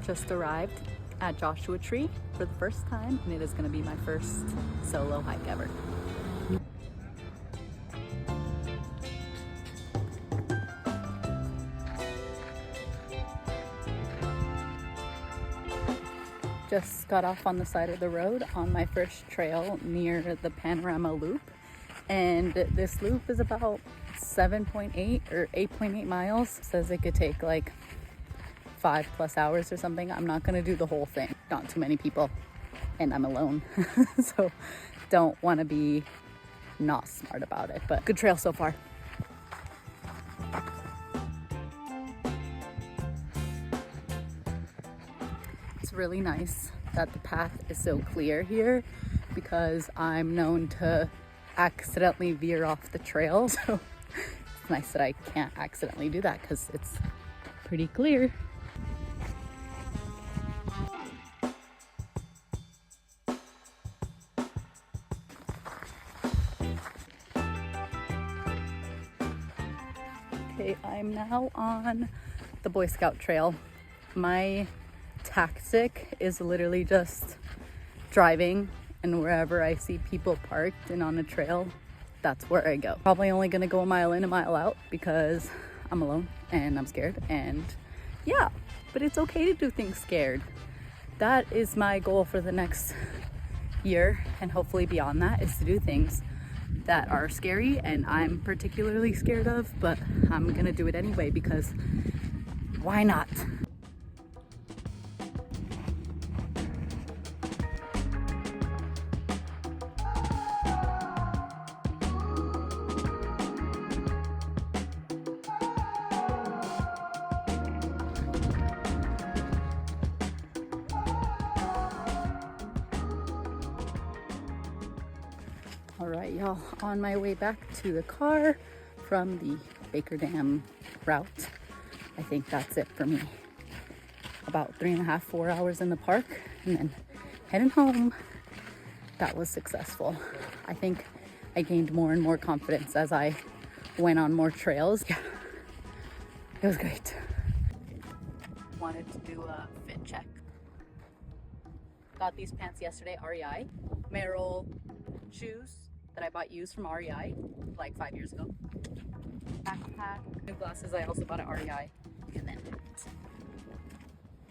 just arrived at Joshua Tree for the first time, and it is going to be my first solo hike ever. Just got off on the side of the road on my first trail near the Panorama Loop, and this loop is about 7.8 or 8.8 miles. It says it could take like 5+ hours or something. I'm not gonna do the whole thing. Not too many people, and I'm alone, so don't want to be not smart about it. But good trail so far. It's really nice that the path is so clear here because I'm known to accidentally veer off the trail. So it's nice that I can't accidentally do that because it's pretty clear. Okay, I'm now on the Boy Scout trail. My tactic is literally just driving, and wherever I see people parked and on a trail, that's where I go. Probably only gonna go a mile in, a mile out because I'm alone and I'm scared, and yeah, but it's okay to do things scared. That is my goal for the next year, and hopefully beyond that, is to do things that are scary and I'm particularly scared of, but I'm gonna do it anyway because why not? All right, y'all, on my way back to the car from the Baker Dam route. I think that's it for me. About 3.5, 4 hours in the park and then heading home. That was successful. I think I gained more and more confidence as I went on more trails. Yeah, it was great. Wanted to do a fit check. Got these pants yesterday, REI. Merrell shoes that I bought used from REI like 5 years ago. Backpack, new glasses I also bought at REI, and then